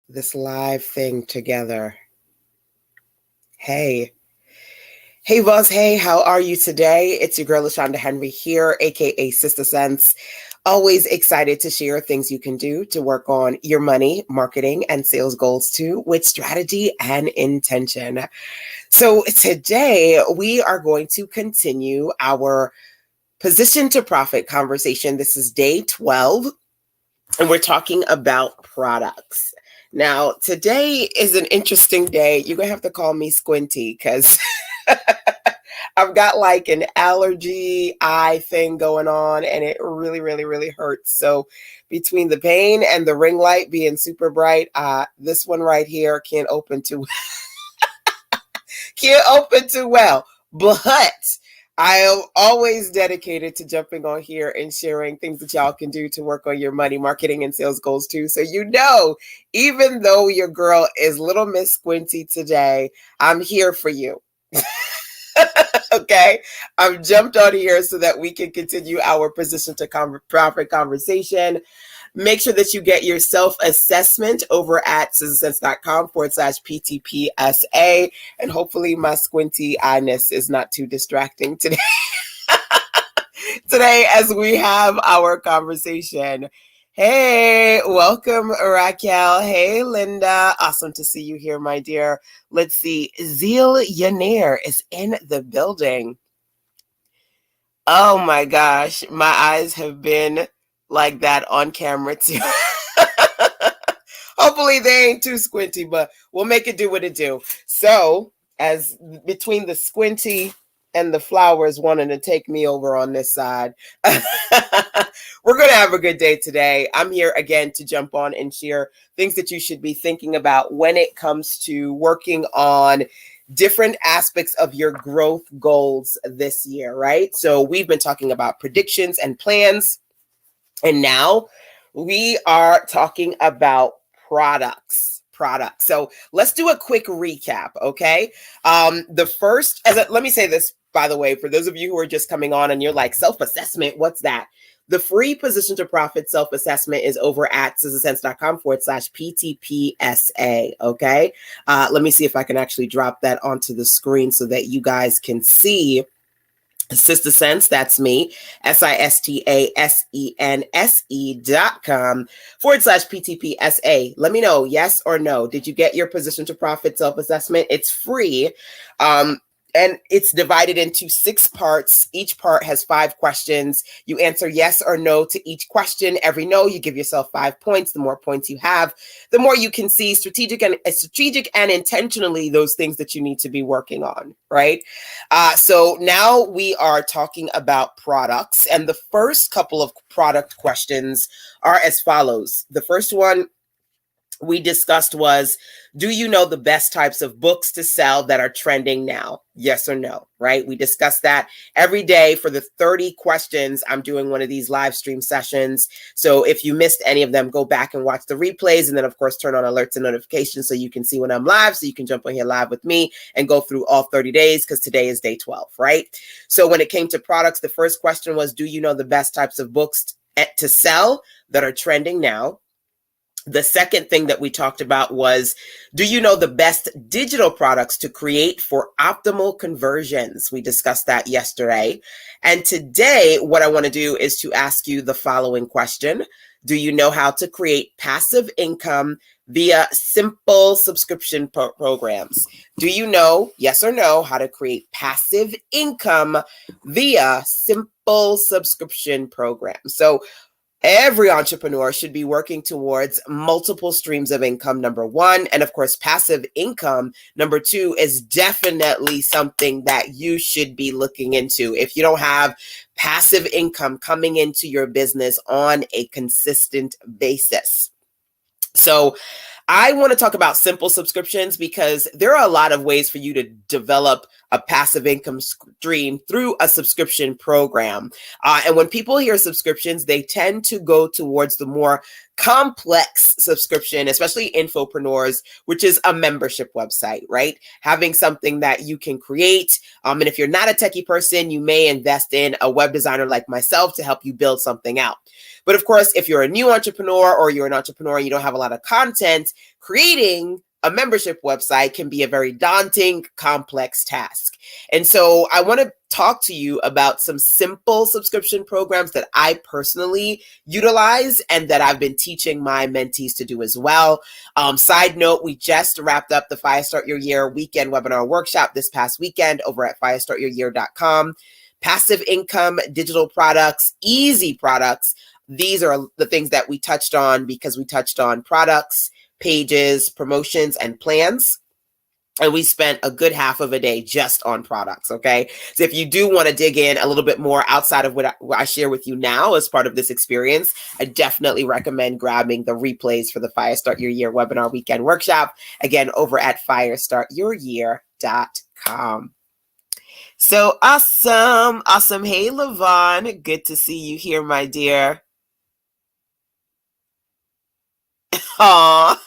this live thing together. Hey. Hey, Buzz. Hey, how are you today? It's your girl, LaShonda Henry here, aka Sister Sense. Always excited to share things you can do to work on your money, marketing, and sales goals too, with strategy and intention. So today we are going to continue our position to profit conversation. This is day 12, and we're talking about products. Now, today is an interesting day. You're going to have to call me Squinty because I've got like an allergy eye thing going on and it really, really, really hurts. So between the pain and the ring light being super bright, this one right here can't open too well. But I am always dedicated to jumping on here and sharing things that y'all can do to work on your money, marketing, and sales goals too. So even though your girl is Little Miss Squinty today, I'm here for you. Okay, I've jumped on here so that we can continue our position to profit conversation. Make sure that you get your self-assessment over at sistersense.com/PTPSA. And hopefully my squinty eyeness is not too distracting today. Today, as we have our conversation. Hey, welcome, Raquel. Hey, Linda. Awesome to see you here, my dear. Let's see. Zeal Yanir is in the building. Oh my gosh. My eyes have been like that on camera too. Hopefully they ain't too squinty, but we'll make it do what it do. So, as between the squinty and the flowers wanting to take me over on this side, we're going to have a good day today. I'm here again to jump on and share things that you should be thinking about when it comes to working on different aspects of your growth goals this year, right? So we've been talking about predictions and plans, and now we are talking about products. So let's do a quick recap, okay? Let me say this, by the way, for those of you who are just coming on and you're like, self-assessment, what's that? The free position to profit self-assessment is over at sistersense.com/PTPSA, okay? Let me see if I can actually drop that onto the screen so that you guys can see. Sister Sense, that's me, sistasense.com/PTPSA. Let me know, yes or no. Did you get your position to profit self-assessment? It's free. And it's divided into 6 parts. Each part has 5 questions. You answer yes or no to each question. Every no, you give yourself 5 points. The more points you have, the more you can see strategic and intentionally those things that you need to be working on, right? So now we are talking about products. And the first couple of product questions are as follows. The first one we discussed was, do you know the best types of books to sell that are trending now? Yes or no, right? We discussed that every day for the 30 questions. I'm doing one of these live stream sessions. So if you missed any of them, go back and watch the replays. And then, of course, turn on alerts and notifications so you can see when I'm live, so you can jump on here live with me and go through all 30 days because today is day 12, right? So when it came to products, the first question was, do you know the best types of books to sell that are trending now? The second thing that we talked about was, do you know the best digital products to create for optimal conversions? We discussed that yesterday. And today, what I want to do is to ask you the following question. Do you know how to create passive income via simple subscription programs? Do you know, yes or no, how to create passive income via simple subscription programs? So every entrepreneur should be working towards multiple streams of income, number one. And of course, passive income, number two, is definitely something that you should be looking into. If you don't have passive income coming into your business on a consistent basis. So I want to talk about simple subscriptions because there are a lot of ways for you to develop a passive income stream through a subscription program. And when people hear subscriptions, they tend to go towards the more complex subscription, especially infopreneurs, which is a membership website, right? Having something that you can create. And if you're not a techie person, you may invest in a web designer like myself to help you build something out. But of course, if you're a new entrepreneur or you're an entrepreneur and you don't have a lot of content, creating a membership website can be a very daunting, complex task. And so I want to talk to you about some simple subscription programs that I personally utilize and that I've been teaching my mentees to do as well. Side note, we just wrapped up the Fire Start Your Year weekend webinar workshop this past weekend over at firestartyouryear.com. Passive income, digital products, easy products. These are the things that we touched on because we touched on products, pages, promotions, and plans. And we spent a good half of a day just on products, okay? So if you do want to dig in a little bit more outside of what I share with you now as part of this experience, I definitely recommend grabbing the replays for the Fire Start Your Year webinar weekend workshop, again, over at firestartyouryear.com. So awesome. Awesome. Hey, Levon. Good to see you here, my dear. Aw.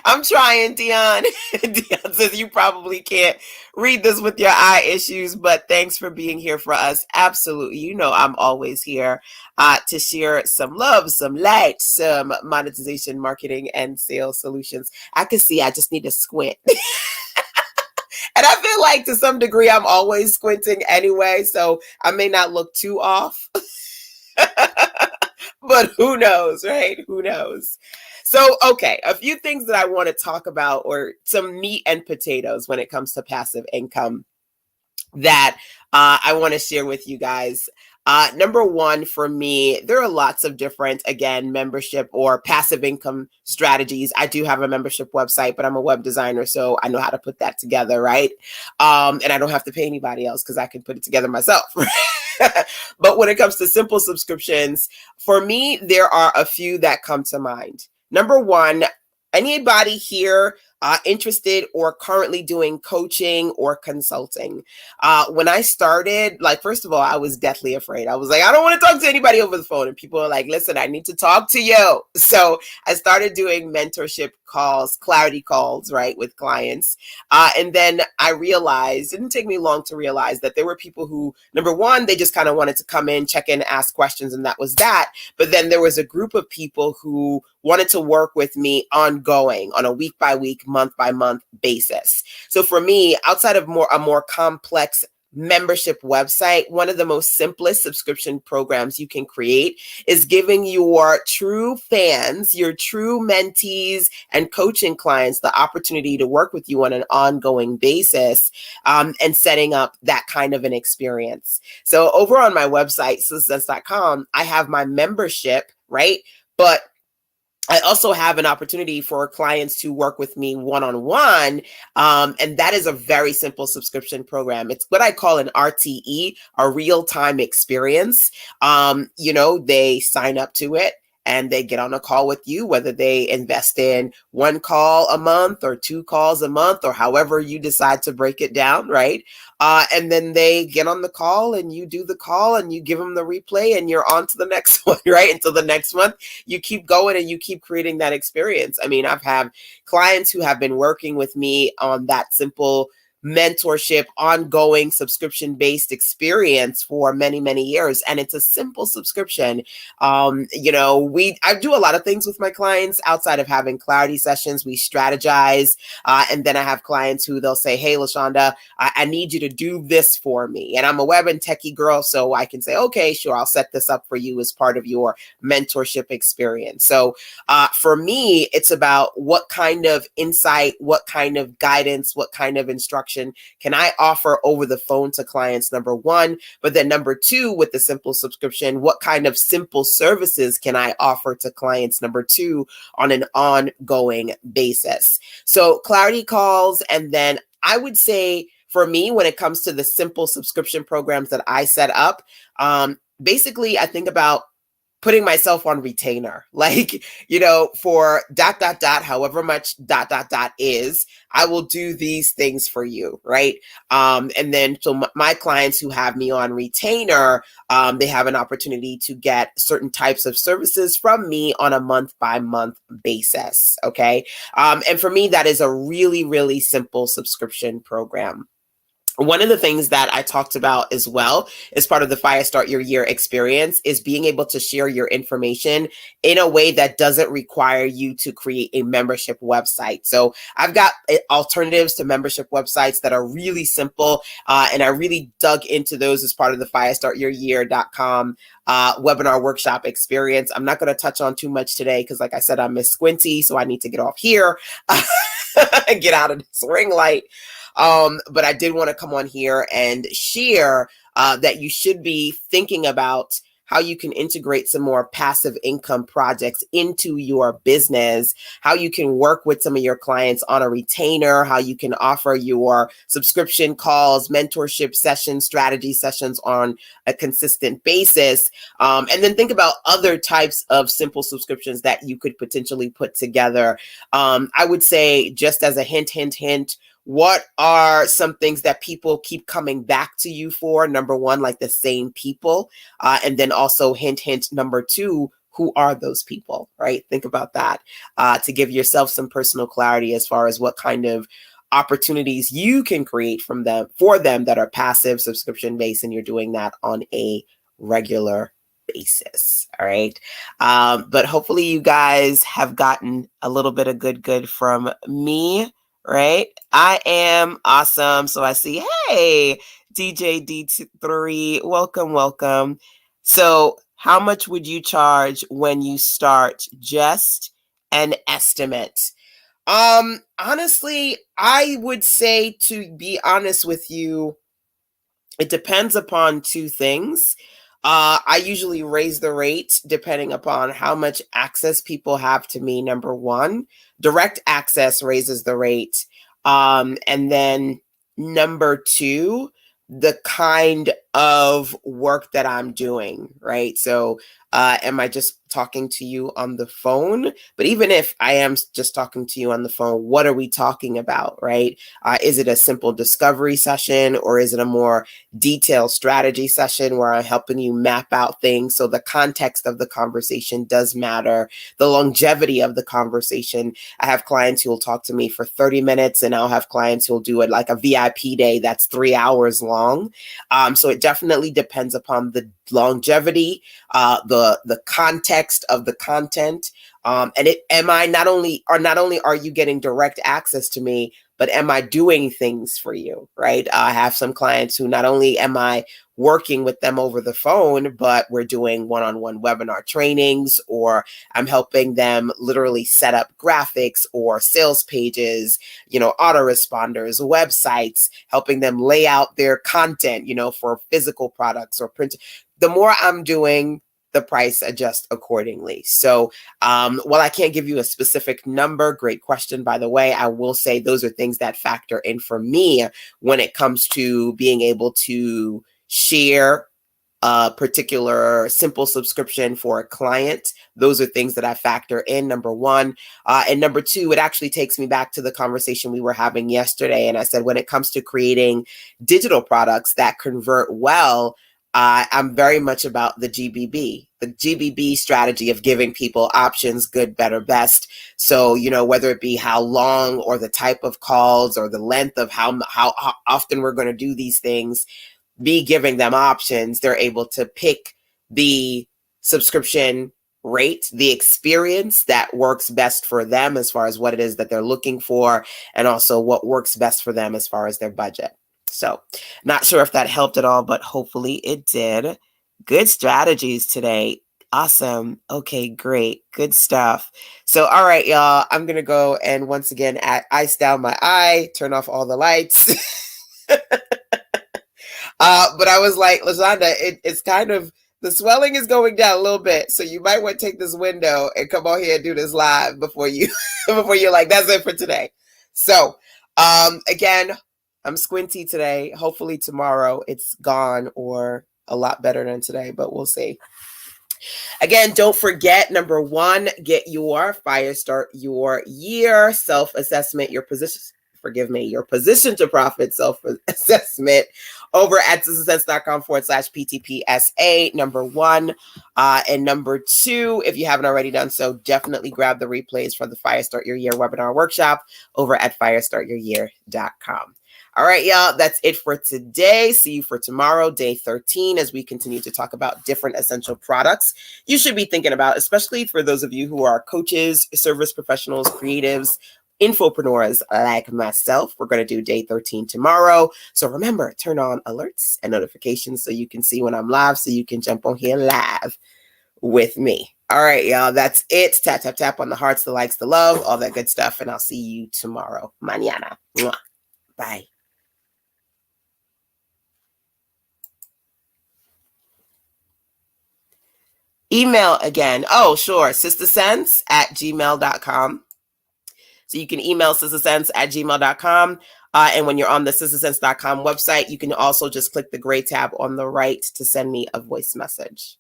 I'm trying, Dion. Dion says you probably can't read this with your eye issues, but thanks for being here for us. Absolutely. You know, I'm always here to share some love, some light, some monetization, marketing, and sales solutions. I can see, I just need to squint. And I feel like to some degree, I'm always squinting anyway, so I may not look too off. But who knows, right? Who knows? So, okay, a few things that I want to talk about, or some meat and potatoes when it comes to passive income that I want to share with you guys. Number one, for me, there are lots of different, again, membership or passive income strategies. I do have a membership website, but I'm a web designer, so I know how to put that together, right? And I don't have to pay anybody else because I can put it together myself. But when it comes to simple subscriptions, for me, there are a few that come to mind. Number one, anybody here interested or currently doing coaching or consulting? When I started, like, first of all, I was deathly afraid. I was like, I don't want to talk to anybody over the phone. And people are like, listen, I need to talk to you. So I started doing mentorship calls, clarity calls, right, with clients. And then I realized, it didn't take me long to realize that there were people who, number one, they just kind of wanted to come in, check in, ask questions, and that was that. But then there was a group of people who wanted to work with me ongoing on a week by week, month by month basis. So for me, outside of a more complex membership website, one of the most simplest subscription programs you can create is giving your true fans, your true mentees and coaching clients the opportunity to work with you on an ongoing basis, and setting up that kind of an experience. So over on my website, SistaSense.com, I have my membership, right? But I also have an opportunity for clients to work with me one-on-one. And that is a very simple subscription program. It's what I call an RTE, a real-time experience. They sign up to it and they get on a call with you, whether they invest in one call a month or two calls a month, or however you decide to break it down, right? And then they get on the call and you do the call and you give them the replay and you're on to the next one, right? Until the next month, you keep going and you keep creating that experience. I mean, I've had clients who have been working with me on that simple mentorship, ongoing subscription-based experience for many, many years. And it's a simple subscription. I do a lot of things with my clients outside of having clarity sessions. We strategize. And then I have clients who they'll say, hey, LaShonda, I need you to do this for me. And I'm a web and techie girl, so I can say, okay, sure, I'll set this up for you as part of your mentorship experience. So for me, it's about what kind of insight, what kind of guidance, what kind of instruction can I offer over the phone to clients, number one. But then number two, with the simple subscription, what kind of simple services can I offer to clients, number two, on an ongoing basis? So clarity calls. And then I would say for me, when it comes to the simple subscription programs that I set up, basically I think about putting myself on retainer, like, for ... however much ... is, I will do these things for you, right? And then, so my clients who have me on retainer, they have an opportunity to get certain types of services from me on a month by month basis, okay? And for me, that is a really, really simple subscription program. One of the things that I talked about as well as part of the Fire Start Your Year experience is being able to share your information in a way that doesn't require you to create a membership website. So I've got alternatives to membership websites that are really simple, and I really dug into those as part of the firestartyouryear.com webinar workshop experience. I'm not going to touch on too much today because, like I said, I'm Miss Squinty, so I need to get off here and get out of this ring light. But I did want to come on here and share that you should be thinking about how you can integrate some more passive income projects into your business, how you can work with some of your clients on a retainer, how you can offer your subscription calls, mentorship sessions, strategy sessions on a consistent basis. And then think about other types of simple subscriptions that you could potentially put together. I would say, just as a hint, what are some things that people keep coming back to you for? Number one, like the same people. And then also hint, number two, who are those people, right? Think about that to give yourself some personal clarity as far as what kind of opportunities you can create for them that are passive, subscription based, and you're doing that on a regular basis. All right. But hopefully you guys have gotten a little bit of good from me. Right? I am awesome. So I see, hey, DJ D3, welcome. So how much would you charge when you start? Just an estimate. Honestly, I would say, to be honest with you, it depends upon two things. I usually raise the rate depending upon how much access people have to me. Number one, direct access raises the rate. And then number two, the kind of work that I'm doing, right? So am I just talking to you on the phone? But even if I am just talking to you on the phone, what are we talking about, right? Is it a simple discovery session, or is it a more detailed strategy session where I'm helping you map out things? So the context of the conversation does matter. The longevity of the conversation. I have clients who will talk to me for 30 minutes, and I'll have clients who will do it like a VIP day that's 3 hours long. So it definitely depends upon the longevity, the context of the content, and not only are you getting direct access to me, but am I doing things for you, right? I have some clients who not only am I working with them over the phone, but we're doing one-on-one webinar trainings, or I'm helping them literally set up graphics or sales pages, autoresponders, websites, helping them lay out their content, for physical products or print. The more I'm doing, the price adjusts accordingly. So while I can't give you a specific number, great question, by the way, I will say those are things that factor in for me when it comes to being able to share a particular simple subscription for a client. Those are things that I factor in, number one. And number two, it actually takes me back to the conversation we were having yesterday. And I said, when it comes to creating digital products that convert well, I'm very much about the GBB strategy of giving people options, good, better, best. So, whether it be how long or the type of calls or the length of how often we're going to do these things, be giving them options, they're able to pick the subscription rate, the experience that works best for them as far as what it is that they're looking for, and also what works best for them as far as their budget. So not sure if that helped at all, but hopefully it did. Good strategies today. Awesome. Okay, great. Good stuff. So, all right, y'all, I'm going to go and once again ice down my eye, turn off all the lights. But I was like, LaShonda, it's kind of, the swelling is going down a little bit. So you might want to take this window and come on here and do this live before you're like, that's it for today. So, again, I'm squinty today. Hopefully tomorrow it's gone or a lot better than today, but we'll see. Again, don't forget, number one, get your Fire Start Your Year self-assessment, your position to profit self-assessment over at success.com/PTPSA, number one. And number two, if you haven't already done so, definitely grab the replays for the Fire Start Your Year webinar workshop over at firestartyouryear.com. All right, y'all, that's it for today. See you for tomorrow, day 13, as we continue to talk about different essential products you should be thinking about, especially for those of you who are coaches, service professionals, creatives, infopreneurs like myself. We're going to do day 13 tomorrow. So remember, turn on alerts and notifications so you can see when I'm live, so you can jump on here live with me. All right, y'all, that's it. Tap, tap, tap on the hearts, the likes, the love, all that good stuff. And I'll see you tomorrow. Mañana. Mwah. Bye. Email again. Oh, sure. sistersense@gmail.com. So you can email sistersense@gmail.com. And when you're on the sistersense.com website, you can also just click the gray tab on the right to send me a voice message.